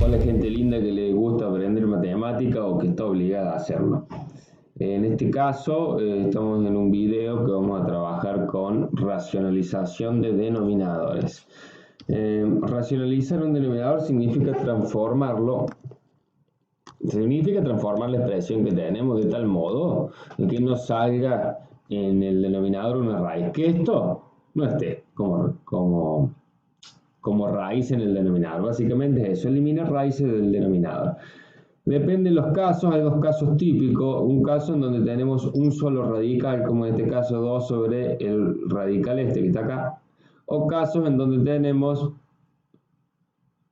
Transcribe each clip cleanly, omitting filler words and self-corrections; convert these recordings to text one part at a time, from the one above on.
Hola gente linda que le gusta aprender matemática o que está obligada a hacerlo. En este caso estamos en un video que vamos a trabajar con racionalización de denominadores. Racionalizar un denominador significa transformar la expresión que tenemos de tal modo que no salga en el denominador una raíz, que esto no esté como raíz en el denominador. Básicamente es eso, eliminar raíces del denominador. Depende de los casos, hay dos casos típicos, un caso en donde tenemos un solo radical, como en este caso 2 sobre el radical este que está acá, o casos en donde tenemos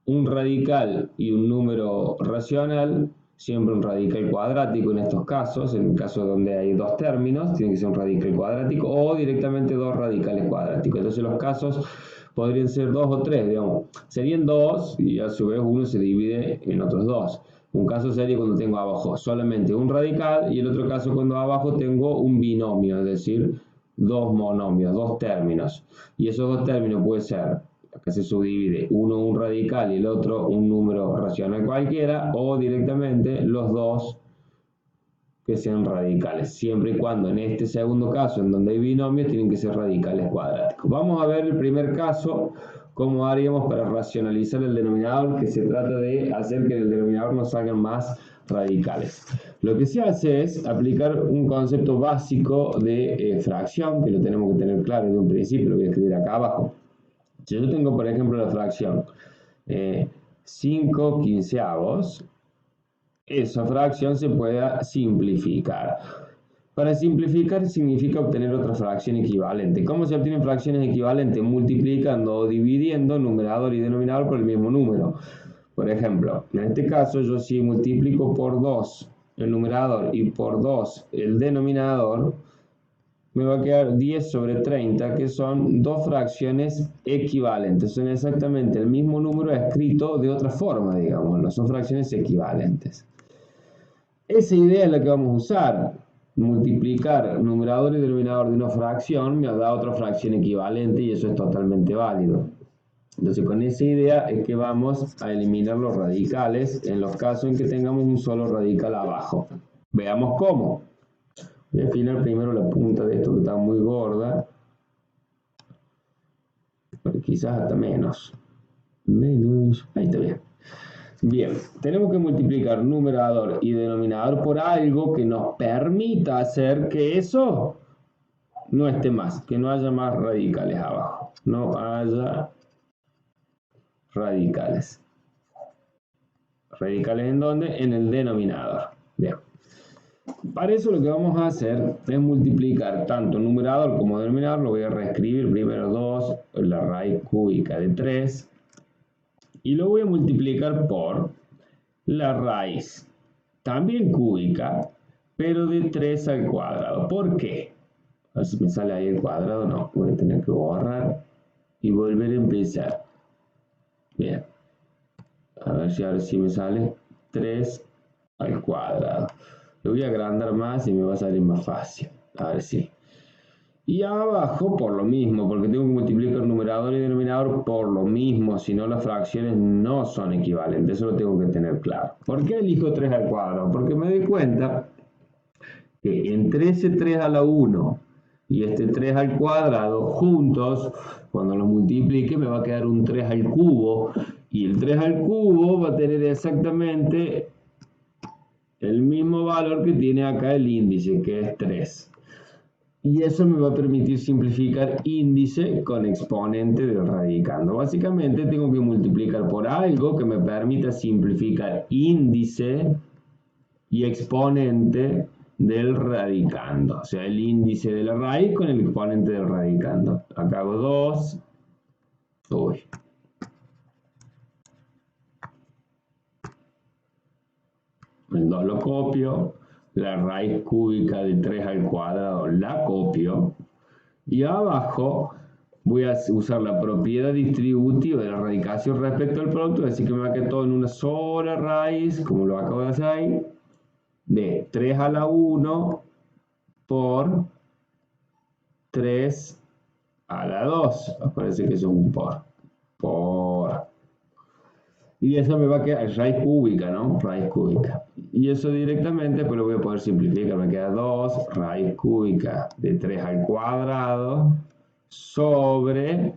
un radical y un número racional, siempre un radical cuadrático en estos casos, en el caso donde hay dos términos, tiene que ser un radical cuadrático o directamente dos radicales cuadráticos. Entonces los casos podrían ser dos o tres, digamos. Serían dos y a su vez uno se divide en otros dos. Un caso sería cuando tengo abajo solamente un radical y el otro caso cuando abajo tengo un binomio, es decir, dos monomios, dos términos. Y esos dos términos pueden ser, acá se subdivide, uno un radical y el otro un número racional cualquiera, o directamente los dos que sean radicales, siempre y cuando en este segundo caso, en donde hay binomios, tienen que ser radicales cuadráticos. Vamos a ver el primer caso, cómo haríamos para racionalizar el denominador, que se trata de hacer que del denominador no salgan más radicales. Lo que se hace es aplicar un concepto básico de fracción, que lo tenemos que tener claro desde un principio, lo voy a escribir acá abajo. Si yo tengo, por ejemplo, la fracción 5 quinceavos, esa fracción se pueda simplificar. Para simplificar significa obtener otra fracción equivalente. ¿Cómo se obtienen fracciones equivalentes? Multiplicando o dividiendo numerador y denominador por el mismo número. Por ejemplo, en este caso yo si multiplico por 2 el numerador y por 2 el denominador, me va a quedar 10 sobre 30, que son dos fracciones equivalentes. Son exactamente el mismo número escrito de otra forma, digamos. Son fracciones equivalentes. Esa idea es la que vamos a usar. Multiplicar numerador y denominador de una fracción me da otra fracción equivalente y eso es totalmente válido. Entonces con esa idea es que vamos a eliminar los radicales en los casos en que tengamos un solo radical abajo. Veamos cómo. Voy a afinar primero la punta de esto que está muy gorda. Pero quizás hasta menos. Ahí está bien. Bien, tenemos que multiplicar numerador y denominador por algo que nos permita hacer que eso no esté más, que no haya más radicales abajo. No haya radicales. ¿Radicales en dónde? En el denominador. Bien. Para eso lo que vamos a hacer es multiplicar tanto numerador como denominador. Lo voy a reescribir primero 2, la raíz cúbica de 3. Y lo voy a multiplicar por la raíz, también cúbica, pero de 3 al cuadrado. ¿Por qué? A ver si me sale ahí el cuadrado. No, voy a tener que borrar y volver a empezar. Bien. A ver si ahora sí me sale 3 al cuadrado. Lo voy a agrandar más y me va a salir más fácil. A ver si. Y abajo por lo mismo, porque tengo que multiplicar numerador y denominador por lo mismo, si no las fracciones no son equivalentes, eso lo tengo que tener claro. ¿Por qué elijo 3 al cuadrado? Porque me doy cuenta que entre ese 3 a la 1 y este 3 al cuadrado, juntos, cuando los multiplique me va a quedar un 3 al cubo, y el 3 al cubo va a tener exactamente el mismo valor que tiene acá el índice, que es 3. Y eso me va a permitir simplificar índice con exponente del radicando. Básicamente tengo que multiplicar por algo que me permita simplificar índice y exponente del radicando. O sea, el índice de la raíz con el exponente del radicando. Acá hago 2. El 2 lo copio. La raíz cúbica de 3 al cuadrado la copio. Y abajo voy a usar la propiedad distributiva de la radicación respecto al producto, así que me va a quedar todo en una sola raíz, como lo acabo de hacer ahí, de 3 a la 1 por 3 a la 2. Parece que es un por. Y eso me va a quedar raíz cúbica, ¿no? Raíz cúbica. Y eso directamente pues lo voy a poder simplificar. Me queda 2 raíz cúbica de 3 al cuadrado sobre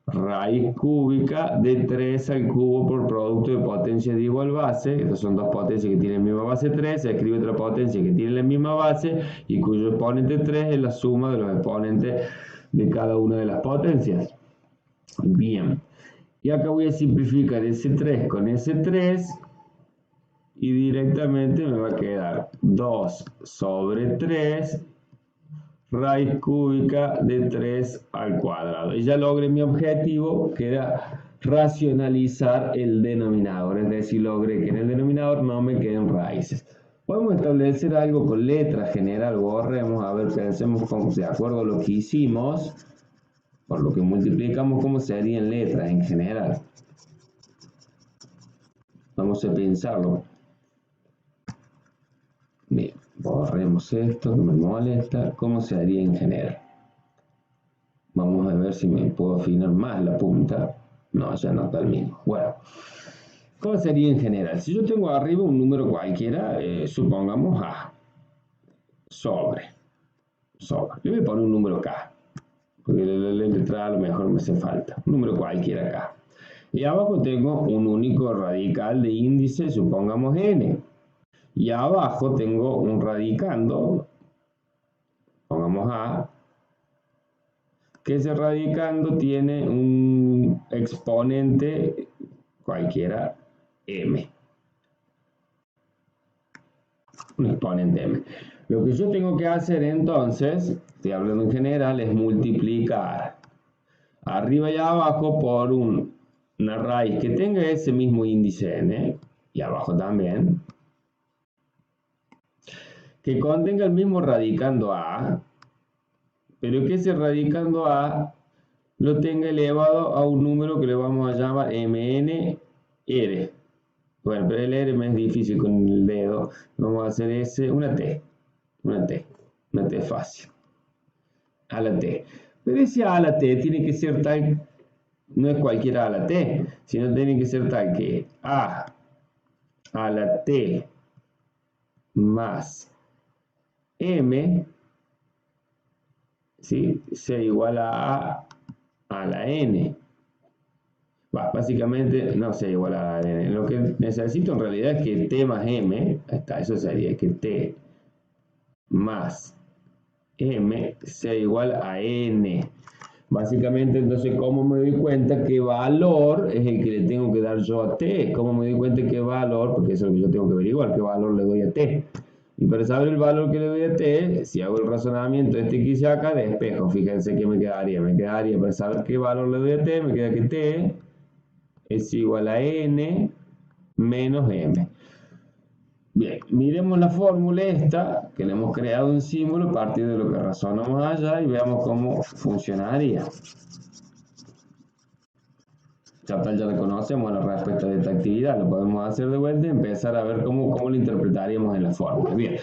raíz cúbica de 3 al cubo por producto de potencias de igual base. Estas son dos potencias que tienen la misma base 3. Se escribe otra potencia que tiene la misma base y cuyo exponente 3 es la suma de los exponentes de cada una de las potencias. Bien. Y acá voy a simplificar ese 3 con ese 3 y directamente me va a quedar 2 sobre 3 raíz cúbica de 3 al cuadrado. Y ya logré mi objetivo, que era racionalizar el denominador, es decir, logré que en el denominador no me queden raíces. Podemos establecer algo con letra general, borremos, a ver, pensemos de acuerdo a lo que hicimos, por lo que multiplicamos, cómo serían letras en general. Vamos a pensarlo. Bien, borremos esto que me molesta. ¿Cómo se haría en general? Vamos a ver si me puedo afinar más la punta. No, ya no está el mismo. Bueno, ¿cómo sería en general? Si yo tengo arriba un número cualquiera, supongamos A, sobre. Le voy a poner un número K, porque la letra A a lo mejor me hace falta. Un número cualquiera K. Y abajo tengo un único radical de índice, supongamos N. Y abajo tengo un radicando, pongamos A, que ese radicando tiene un exponente cualquiera M. Un exponente M. Lo que yo tengo que hacer entonces, estoy hablando en general, es multiplicar arriba y abajo por una raíz que tenga ese mismo índice N, y abajo también, que contenga el mismo radicando A, pero que ese radicando A lo tenga elevado a un número que le vamos a llamar MNR. Bueno, pero el R me es difícil con el dedo. Vamos a hacer una T fácil. A la T. Pero ese A a la T tiene que ser tal, no es cualquier A a la T, sino tiene que ser tal que A a la T más M, ¿sí?, sea igual a la N. Básicamente no sea igual a la N. Lo que necesito en realidad es que T más M, ahí está, eso sería que T más M sea igual a N. Básicamente, entonces, ¿cómo me doy cuenta qué valor es el que le tengo que dar yo a T? ¿Cómo me doy cuenta qué valor? Porque eso es lo que yo tengo que averiguar, qué valor le doy a T. Y para saber el valor que le doy a T, si hago el razonamiento este que hice acá, despejo. Fíjense que me quedaría para saber qué valor le doy a T, me queda que T es igual a N menos M. Bien, miremos la fórmula esta, que le hemos creado un símbolo a partir de lo que razonamos allá y veamos cómo funcionaría. Ya la conocemos respecto de esta actividad, lo podemos hacer de vuelta y empezar a ver cómo lo interpretaríamos en la fórmula. Bien,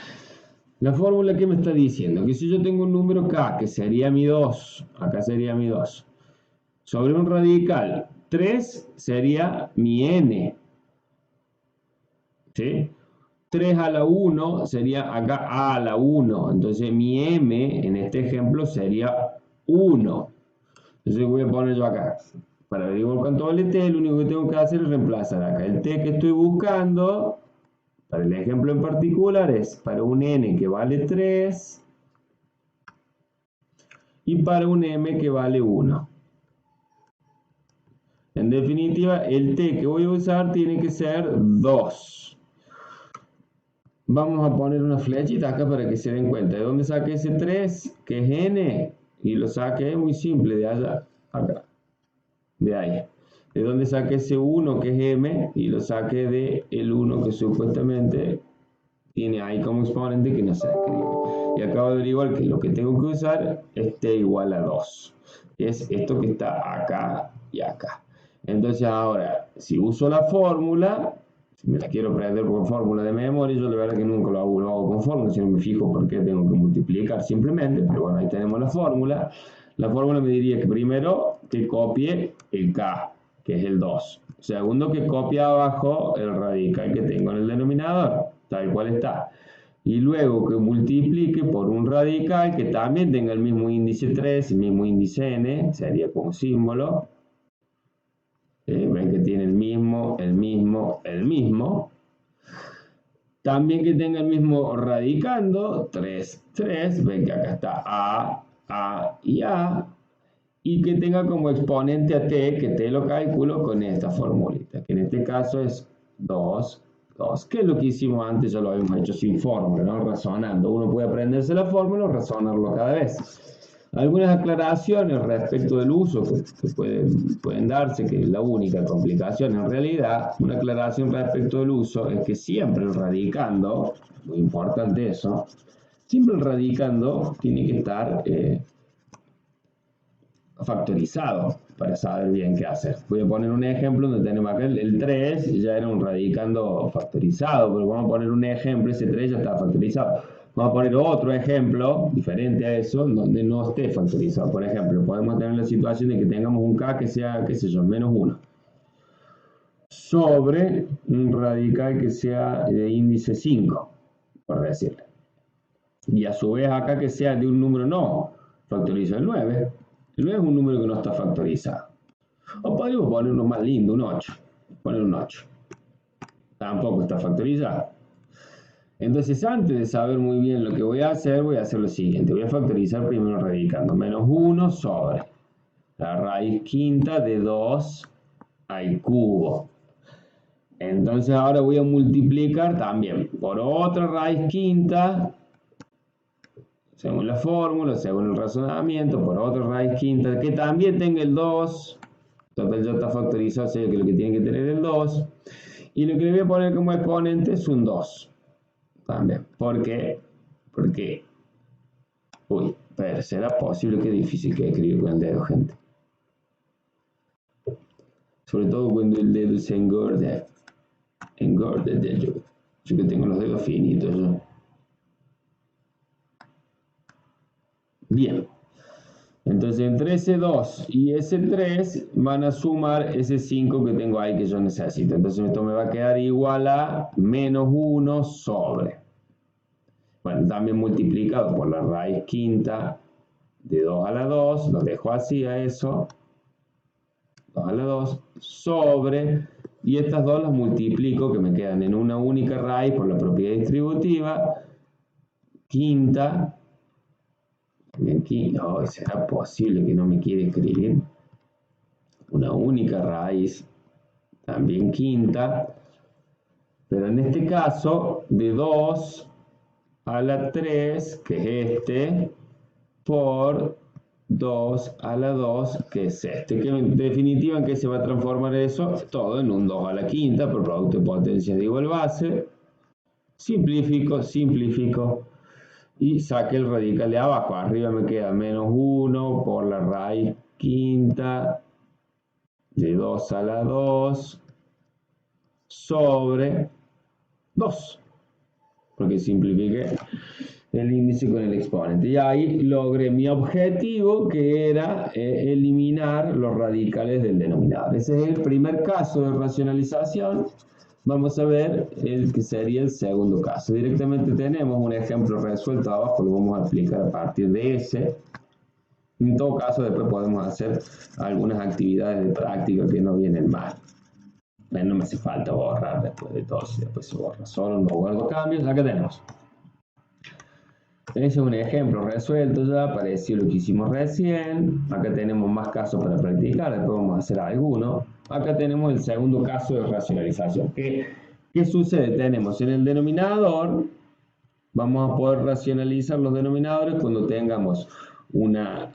la fórmula que me está diciendo que si yo tengo un número K, que sería mi 2, acá sería mi 2, sobre un radical 3 sería mi N, ¿sí? 3 a la 1 sería acá A a la 1. Entonces mi M en este ejemplo sería 1. Entonces voy a poner yo acá. Para averiguar cuánto vale T, lo único que tengo que hacer es reemplazar acá. El T que estoy buscando, para el ejemplo en particular, es para un N que vale 3 y para un M que vale 1. En definitiva, el T que voy a usar tiene que ser 2. Vamos a poner una flechita acá para que se den cuenta. ¿De dónde saqué ese 3? Que es N. Y lo saqué muy simple, de allá, acá. De ahí. ¿De dónde saqué ese 1 que es M? Y lo saqué de el 1 que supuestamente tiene ahí como exponente que no se escribe. Y acabo de averiguar que lo que tengo que usar es T igual a 2. Es esto que está acá y acá. Entonces ahora, si uso la fórmula, si me la quiero aprender por fórmula de memoria, yo la verdad que nunca lo hago con fórmula, si no me fijo por qué tengo que multiplicar simplemente, pero bueno, ahí tenemos la fórmula. La fórmula me diría que primero que copie el K, que es el 2. Segundo, que copie abajo el radical que tengo en el denominador, tal cual está. Y luego que multiplique por un radical que también tenga el mismo índice 3, el mismo índice n, sería como símbolo. Ven que tiene el mismo. También que tenga el mismo radicando, 3, 3. Ven que acá está A y A. Y que tenga como exponente a t, que t lo calculo con esta formulita, que en este caso es 2, 2, que es lo que hicimos antes, ya lo habíamos hecho sin fórmula, ¿no? Razonando. Uno puede aprenderse la fórmula o razonarlo cada vez. Algunas aclaraciones respecto del uso que pueden darse, que es la única complicación en realidad. Una aclaración respecto del uso es que siempre el radicando, muy importante eso, siempre el radicando tiene que estar factorizado para saber bien qué hacer. Voy a poner un ejemplo donde tenemos acá el 3, ya era un radicando factorizado, pero vamos a poner un ejemplo, ese 3 ya está factorizado. Vamos a poner otro ejemplo diferente a eso, donde no esté factorizado. Por ejemplo, podemos tener la situación de que tengamos un k que sea, qué sé yo, menos 1, sobre un radical que sea de índice 5, por decirlo. Y a su vez acá que sea de un número no, factorizo el 9. El 9 es un número que no está factorizado. O podríamos poner uno más lindo, un 8. Poner un 8. Tampoco está factorizado. Entonces, antes de saber muy bien lo que voy a hacer lo siguiente. Voy a factorizar primero radicando. Menos 1 sobre la raíz quinta de 2 al cubo. Entonces, ahora voy a multiplicar también por otra raíz quinta, según la fórmula, según el razonamiento, por otra raíz quinta, que también tenga el 2. Total, ya está factorizado, o sea que lo que tiene que tener el 2. Y lo que le voy a poner como exponente es un 2. También. ¿Por qué? Porque, uy, pero será posible, que difícil que escribir con el dedo, gente. Sobre todo cuando el dedo se engorda. Engorda el dedo. Yo que tengo los dedos finitos, ¿no? Bien. Entonces, entre ese 2 y ese 3 van a sumar ese 5 que tengo ahí que yo necesito. Entonces, esto me va a quedar igual a menos 1 sobre. Bueno, también multiplicado por la raíz quinta de 2 a la 2. Lo dejo así a eso. 2 a la 2 sobre. Y estas dos las multiplico, que me quedan en una única raíz por la propiedad distributiva. Quinta. Aquí, no, será posible que no me quiera escribir. Una única raíz, también quinta, pero en este caso de 2 a la 3, que es este, por 2 a la 2, que es este. Que en definitiva, ¿en qué se va a transformar eso? Todo en un 2 a la quinta por producto de potencias de igual base. Simplifico. Y saque el radical de abajo. Arriba me queda menos 1 por la raíz quinta de 2 a la 2 sobre 2. Porque simplifiqué el índice con el exponente. Y ahí logré mi objetivo, que era eliminar los radicales del denominador. Ese es el primer caso de racionalización. Vamos a ver el que sería el segundo caso. Directamente tenemos un ejemplo resuelto abajo, lo vamos a aplicar a partir de ese. En todo caso, después podemos hacer algunas actividades de práctica que no vienen mal. No me hace falta borrar después de todo, si después se borra solo, no guardo cambios. Acá tenemos. Ese es un ejemplo resuelto ya, parecido a lo que hicimos recién. Acá tenemos más casos para practicar, después vamos a hacer alguno. Acá tenemos el segundo caso de racionalización. ¿Qué sucede? Tenemos en el denominador, vamos a poder racionalizar los denominadores cuando tengamos una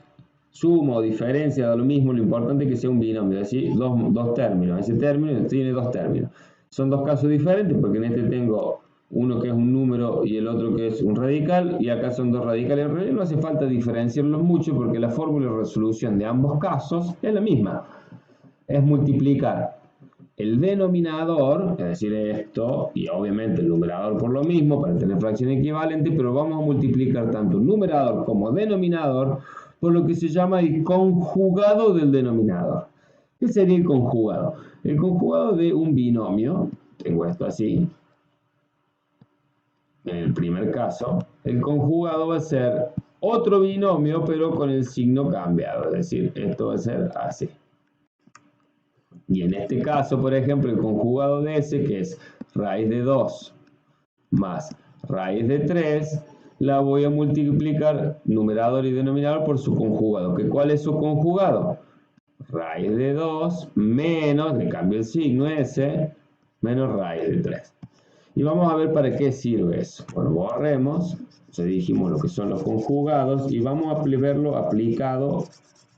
suma o diferencia, da lo mismo, lo importante es que sea un binomio, es decir, dos términos. Ese término tiene dos términos. Son dos casos diferentes porque en este tengo uno que es un número y el otro que es un radical, y acá son dos radicales. En realidad no hace falta diferenciarlos mucho porque la fórmula de resolución de ambos casos es la misma. Es multiplicar el denominador, es decir, esto, y obviamente el numerador por lo mismo, para tener fracción equivalente, pero vamos a multiplicar tanto numerador como denominador por lo que se llama el conjugado del denominador. ¿Qué sería el conjugado? El conjugado de un binomio, tengo esto así, en el primer caso, el conjugado va a ser otro binomio, pero con el signo cambiado, es decir, esto va a ser así. Y en este caso, por ejemplo, el conjugado de ese, que es raíz de 2 más raíz de 3, la voy a multiplicar numerador y denominador por su conjugado. ¿Cuál es su conjugado? Raíz de 2 menos, le cambio el signo ese, menos raíz de 3. Y vamos a ver para qué sirve eso. Bueno, borremos, ya dijimos lo que son los conjugados y vamos a verlo aplicado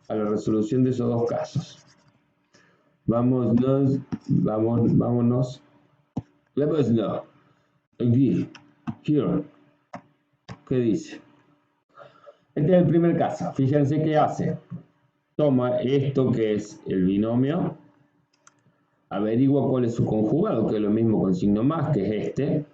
a la resolución de esos dos casos. Vámonos. Aquí, here. ¿Qué dice? Este es el primer caso. Fíjense qué hace. Toma esto que es el binomio, averigua cuál es su conjugado, que es lo mismo con signo más, que es este,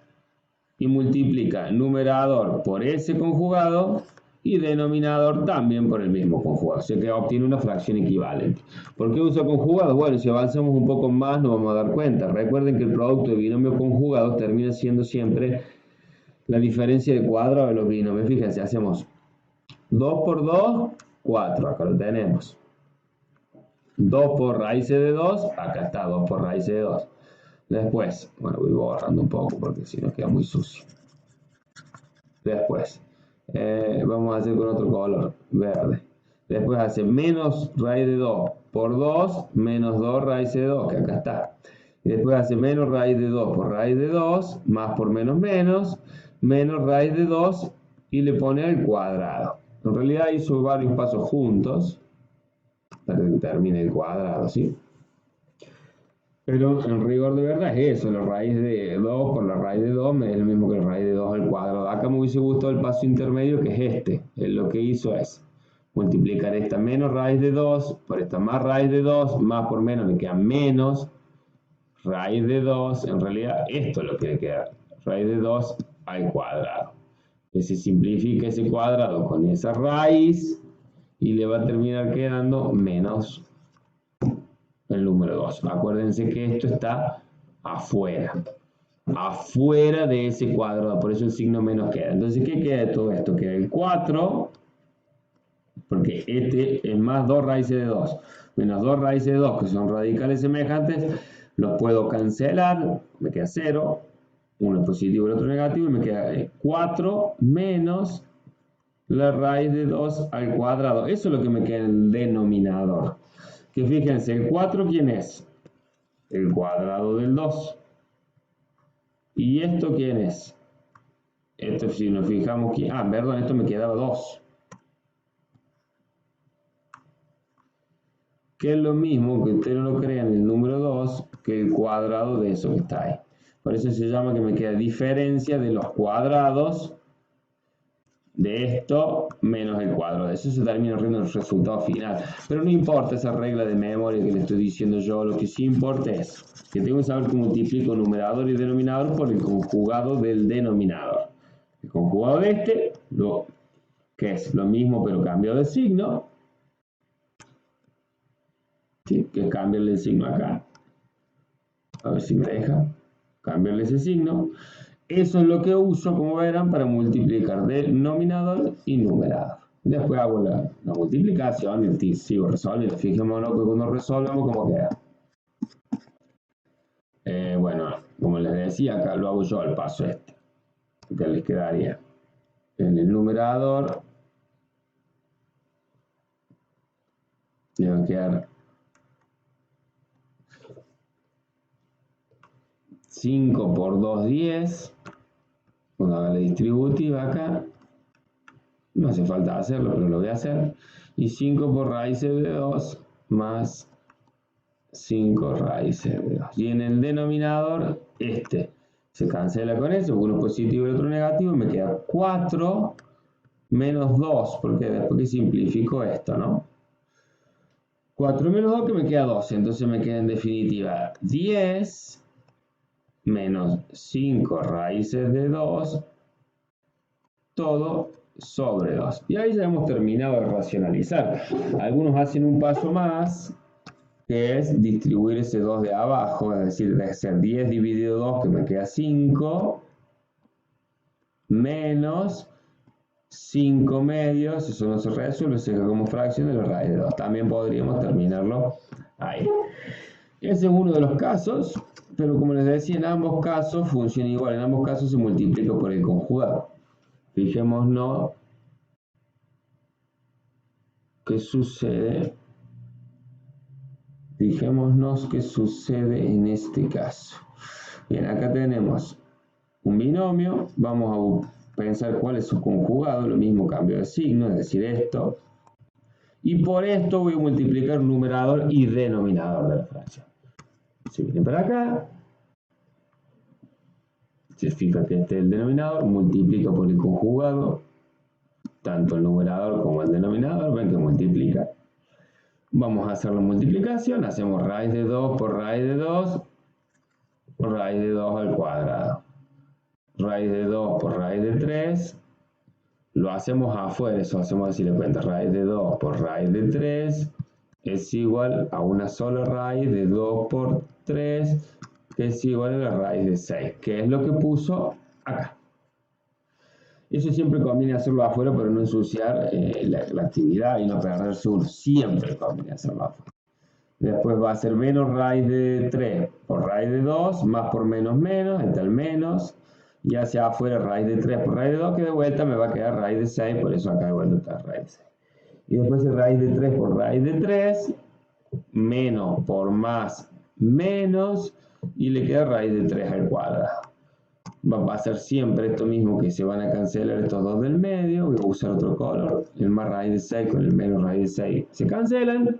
y multiplica numerador por ese conjugado y denominador también por el mismo conjugado. O sea que obtiene una fracción equivalente. ¿Por qué usa conjugados? Bueno, si avanzamos un poco más nos vamos a dar cuenta. Recuerden que el producto de binomios conjugados termina siendo siempre la diferencia de cuadrado de los binomios. Fíjense, hacemos 2 por 2, 4. Acá lo tenemos. 2 por raíces de 2, acá está 2 por raíces de 2. Después, bueno, voy borrando un poco porque si no queda muy sucio. Después, vamos a hacer con otro color, verde. Después hace menos raíz de 2 por 2, menos 2 raíz de 2, que acá está. Y después hace menos raíz de 2 por raíz de 2, más por menos menos, menos raíz de 2 y le pone al cuadrado. En realidad hizo varios pasos juntos para que termine el cuadrado, ¿sí? Pero en rigor de verdad es eso, la raíz de 2 por la raíz de 2 es lo mismo que la raíz de 2 al cuadrado. Acá me hubiese gustado el paso intermedio que es este. Lo que hizo es multiplicar esta menos raíz de 2 por esta más raíz de 2, más por menos le queda menos raíz de 2. En realidad esto es lo que le queda, raíz de 2 al cuadrado. Que se simplifica ese cuadrado con esa raíz y le va a terminar quedando menos el número 2. Acuérdense que esto está afuera de ese cuadrado, por eso el signo menos queda. Entonces, ¿qué queda de todo esto? Queda el 4, porque este es más 2 raíces de 2, menos 2 raíces de 2, que son radicales semejantes, los puedo cancelar, me queda 0, uno es positivo y el otro negativo, y me queda 4 menos la raíz de 2 al cuadrado. Eso es lo que me queda en el denominador. Que fíjense, el 4, ¿quién es? El cuadrado del 2. ¿Y esto quién es? Esto, si nos fijamos, perdón, esto me quedaba 2. Que es lo mismo, que ustedes no lo crean, el número 2 que el cuadrado de eso que está ahí. Por eso se llama que me queda diferencia de los cuadrados de esto menos el cuadrado de eso. Se termina riendo el resultado final. Pero no importa esa regla de memoria que le estoy diciendo yo. Lo que sí importa es que tengo que saber que multiplico numerador y denominador por el conjugado del denominador. El conjugado de este, que es lo mismo pero cambio de signo. ¿Sí? Que cambiarle el signo acá. A ver si me deja cambiarle ese signo. Eso es lo que uso, como verán, para multiplicar denominador y numerador. Después hago la multiplicación y sigo resolviendo. Fijémonos que cuando resolvemos, ¿cómo queda? Bueno, como les decía, acá lo hago yo al paso este. Que les quedaría en el numerador. Le va a quedar 5 por 2, 10. Cuando haga la distributiva acá, no hace falta hacerlo, pero lo voy a hacer. Y 5 por raíces de 2 más 5 raíces de 2. Y en el denominador, este se cancela con eso, uno positivo y el otro negativo, y me queda 4 menos 2, porque después que simplifico esto, ¿no? 4 menos 2 que me queda 12, entonces me queda en definitiva 10 menos 5 raíces de 2, todo sobre 2. Y ahí ya hemos terminado de racionalizar. Algunos hacen un paso más que es distribuir ese 2 de abajo, es decir, de ser 10 dividido 2, que me queda 5, menos 5 medios, eso no se resuelve, se queda como fracción de la raíz de 2. También podríamos terminarlo ahí. Ese es uno de los casos, pero como les decía, en ambos casos funciona igual, en ambos casos se multiplica por el conjugado. Fijémonos qué sucede. Fijémonos qué sucede en este caso. Bien, acá tenemos un binomio, vamos a pensar cuál es su conjugado, lo mismo cambio de signo, es decir, esto. Y por esto voy a multiplicar numerador y denominador de la fracción. Si vienen para acá, se fija que este es el denominador, multiplica por el conjugado, tanto el numerador como el denominador, ven que multiplica. Vamos a hacer la multiplicación, hacemos raíz de 2 por raíz de 2, raíz de 2 al cuadrado. Raíz de 2 por raíz de 3, lo hacemos afuera, eso hacemos así de cuenta, raíz de 2 por raíz de 3 es igual a una sola raíz de 2 por 3, que es igual a la raíz de 6, que es lo que puso acá. Eso siempre conviene hacerlo afuera para no ensuciar la actividad y no perderse uno. Siempre conviene hacerlo afuera. Después va a ser menos raíz de 3 por raíz de 2, más por menos menos, está el menos. Y hacia afuera raíz de 3 por raíz de 2, que de vuelta me va a quedar raíz de 6, por eso acá de vuelta está raíz de 6. Y después es raíz de 3 por raíz de 3, menos por más menos, y le queda raíz de 3 al cuadrado. Va a ser siempre esto mismo, que se van a cancelar estos dos del medio. Voy a usar otro color, el más raíz de 6 con el menos raíz de 6 se cancelan.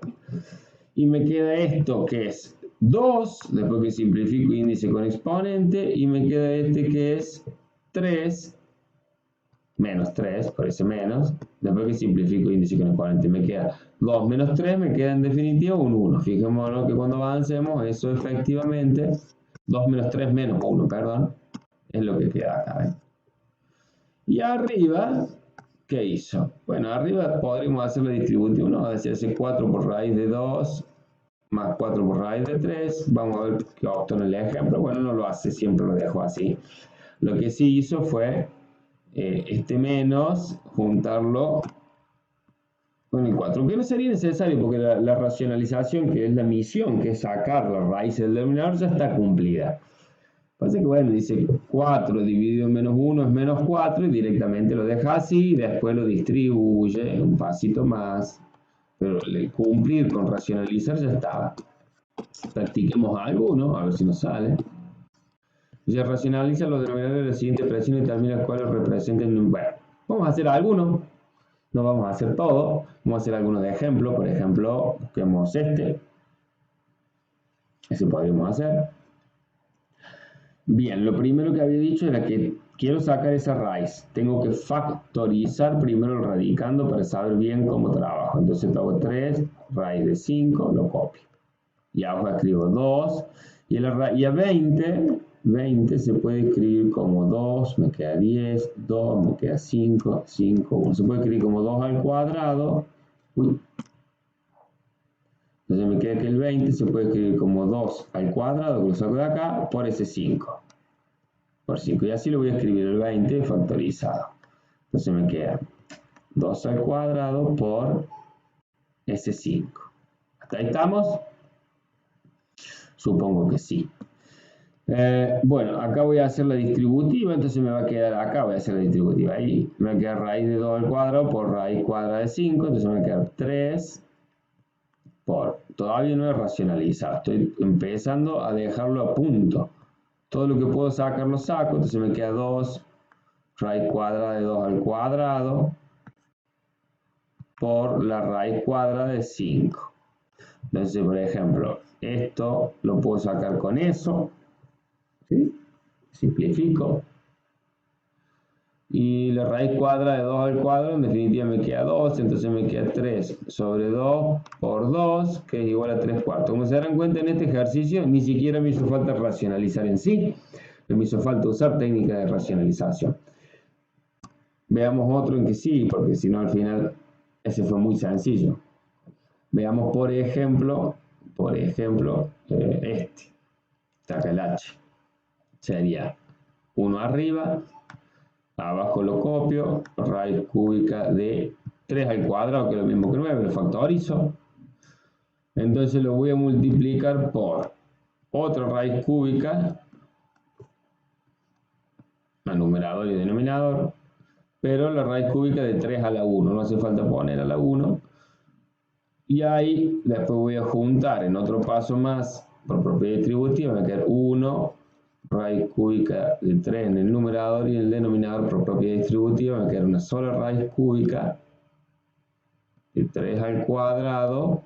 Y me queda esto que es 2, después que simplifico índice con exponente, y me queda este que es 3, menos 3, por ese menos, después que simplifico índice con exponente, me queda 2 menos 3, me queda en definitiva un 1. Fijémonos que cuando avancemos, eso efectivamente, 2 menos 3 menos 1, perdón, es lo que queda acá, ¿ven? Y arriba, ¿qué hizo? Bueno, arriba podríamos hacer la distributiva, ¿no? Es decir, 4 por raíz de 2 más 4 por raíz de 3. Vamos a ver qué optó en el ejemplo. Bueno, no lo hace, siempre lo dejo así. Lo que sí hizo fue este menos, juntarlo con el 4, que no sería necesario porque la racionalización, que es la misión, que es sacar la raíz del denominador, ya está cumplida. Pasa que, bueno, dice 4 dividido en menos 1 es menos 4 y directamente lo deja así y después lo distribuye un pasito más. Pero el cumplir con racionalizar ya estaba. Practiquemos alguno, a ver si nos sale. Dice, racionaliza los denominadores de la siguiente expresión y determina cuáles representen. Bueno, vamos a hacer alguno. No vamos a hacer todo. Vamos a hacer algunos de ejemplo. Por ejemplo, busquemos este. Ese podríamos hacer. Bien, lo primero que había dicho era que quiero sacar esa raíz. Tengo que factorizar primero el radicando para saber bien cómo trabajo. Entonces hago 3, raíz de 5, lo copio. Y abajo escribo 2. Y a 20 se puede escribir como 2, me queda 10, 2, me queda 5, 5, 1. Se puede escribir como 2 al cuadrado. Uy. Entonces me queda que el 20 se puede escribir como 2 al cuadrado, que lo saco de acá, por ese 5. Por 5. Y así lo voy a escribir el 20 factorizado. Entonces me queda 2 al cuadrado por ese 5. ¿Hasta ahí estamos? Supongo que sí. Bueno, acá voy a hacer la distributiva, entonces me va a quedar, acá voy a hacer la distributiva, ahí me va a quedar raíz de 2 al cuadrado por raíz cuadrada de 5, entonces me va a quedar 3 por, todavía no he racionalizado, estoy empezando a dejarlo a punto. Todo lo que puedo sacar lo saco, entonces me queda 2 raíz cuadrada de 2 al cuadrado por la raíz cuadrada de 5. Entonces, por ejemplo, esto lo puedo sacar con eso, ¿sí? Simplifico. Y la raíz cuadrada de 2 al cuadrado, en definitiva me queda 2, entonces me queda 3 sobre 2 por 2, que es igual a 3 cuartos. Como se darán cuenta en este ejercicio, ni siquiera me hizo falta racionalizar en sí, me hizo falta usar técnica de racionalización. Veamos otro en que sí, porque si no al final ese fue muy sencillo. Veamos por ejemplo por ejemplo, está acá el h. Sería 1 arriba, abajo lo copio, raíz cúbica de 3 al cuadrado, que es lo mismo que 9, lo factorizo. Entonces lo voy a multiplicar por otra raíz cúbica, a numerador y denominador, pero la raíz cúbica de 3 a la 1, no hace falta poner a la 1. Y ahí después voy a juntar en otro paso más, por propiedad distributiva, me va a quedar 1 raíz cúbica de 3 en el numerador, y en el denominador por propiedad distributiva me queda una sola raíz cúbica de 3 al cuadrado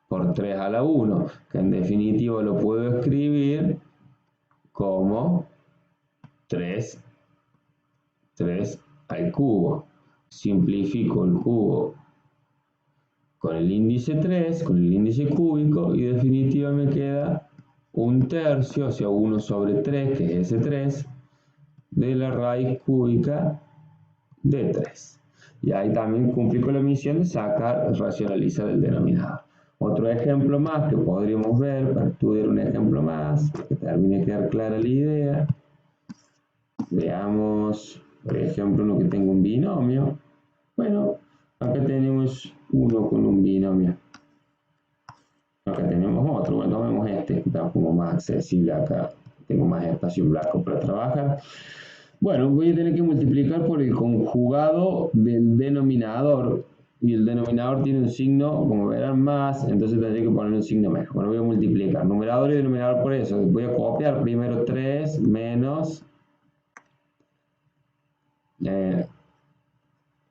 por 3 a la 1, que en definitiva lo puedo escribir como 3 al cubo. Simplifico el cubo con el índice 3, con el índice cúbico, y en definitiva me queda 1/3, o sea 1 sobre 3, que es ese 3, de la raíz cúbica de 3. Y ahí también cumplí con la misión de sacar, racionalizar el denominador. Otro ejemplo más que podríamos ver, para estudiar un ejemplo más, para que termine de quedar clara la idea. Veamos, por ejemplo, uno que tenga un binomio. Bueno, acá tenemos uno con un binomio. Acá tenemos otro. Bueno, tomemos este, que está como más accesible acá. Tengo más espacio en blanco para trabajar. Bueno, voy a tener que multiplicar por el conjugado del denominador. Y el denominador tiene un signo, como verán, más, entonces tendré que poner un signo menos. Bueno, voy a multiplicar numerador y denominador por eso. Voy a copiar primero 3 menos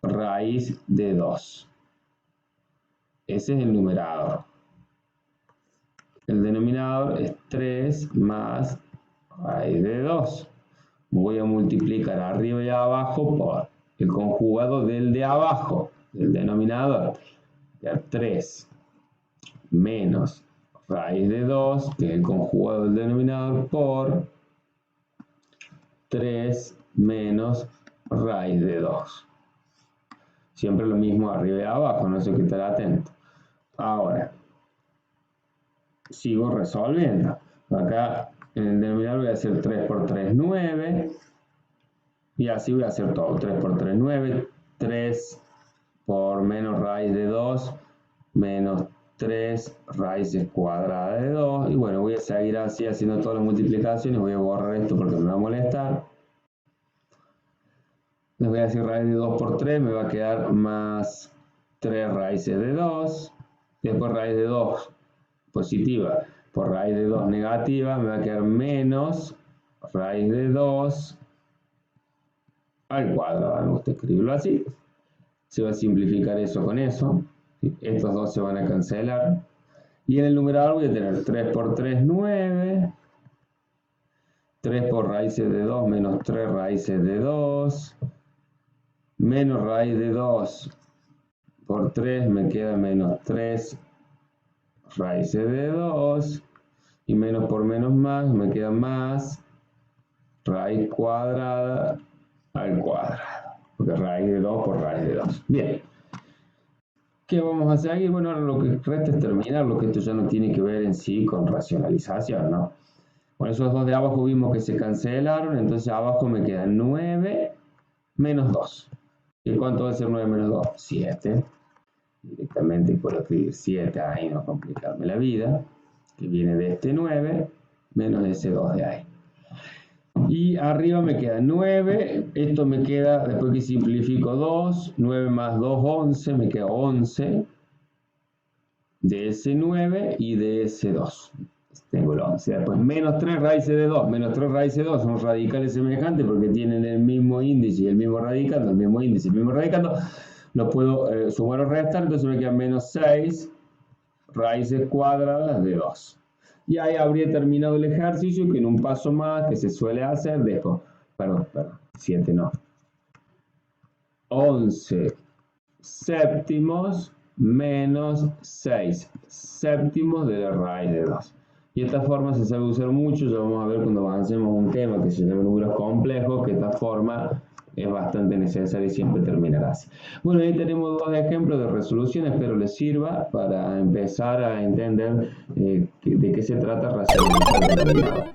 raíz de 2. Ese es el numerador. El denominador es 3 más raíz de 2. Voy a multiplicar arriba y abajo por el conjugado del de abajo, del denominador. 3 menos raíz de 2, que es el conjugado del denominador, por 3 menos raíz de 2. Siempre lo mismo arriba y abajo, no sé qué estar atento. Ahora, sigo resolviendo. Acá en el denominador voy a hacer 3 por 3, 9. Y así voy a hacer todo. 3 por 3, 9. 3 por menos raíz de 2, menos 3 raíces cuadradas de 2. Y bueno, voy a seguir así haciendo todas las multiplicaciones. Voy a borrar esto porque me va a molestar. Les voy a decir raíz de 2 por 3, me va a quedar más 3 raíces de 2. Después raíz de 2 positiva por raíz de 2 negativa, me va a quedar menos raíz de 2 al cuadrado. Me gusta escribirlo así. Se va a simplificar eso con eso. Estos dos se van a cancelar. Y en el numerador voy a tener 3 por 3, 9. 3 por raíces de 2 menos 3 raíces de 2. Menos raíz de 2 por 3 me queda menos 3 raíces de 2. Y menos por menos más me queda más raíz cuadrada al cuadrado. Porque raíz de 2 por raíz de 2. Bien. ¿Qué vamos a seguir? Bueno, ahora lo que resta es terminar, lo que esto ya no tiene que ver en sí con racionalización, ¿no? Bueno, esos dos de abajo vimos que se cancelaron, entonces abajo me quedan 9 menos 2. ¿Y cuánto va a ser 9 menos 2? 7. Directamente puedo escribir 7 ahí, no complicarme la vida, que viene de este 9 menos ese 2 de ahí. Y arriba me queda 9, esto me queda, después que simplifico 2, 9 más 2, 11, me queda 11 de ese 9 y de ese 2. Tengo el 11. Después menos 3 raíces de 2, menos 3 raíces de 2 son radicales semejantes porque tienen el mismo índice y el mismo radicando, el mismo índice y el mismo radicando. Lo puedo sumar o restar, entonces me quedan menos 6 raíces cuadradas de 2. Y ahí habría terminado el ejercicio, que en un paso más que se suele hacer, dejo, perdón, 7 no, 11 séptimos menos 6 séptimos de la raíz de 2. Y esta forma se sabe usar mucho, ya vamos a ver cuando avancemos un tema que se llama números complejos, que esta forma es bastante necesario y siempre terminará así. Bueno, ahí tenemos dos ejemplos de resolución, espero les sirva para empezar a entender de qué se trata racionalizar el denominador.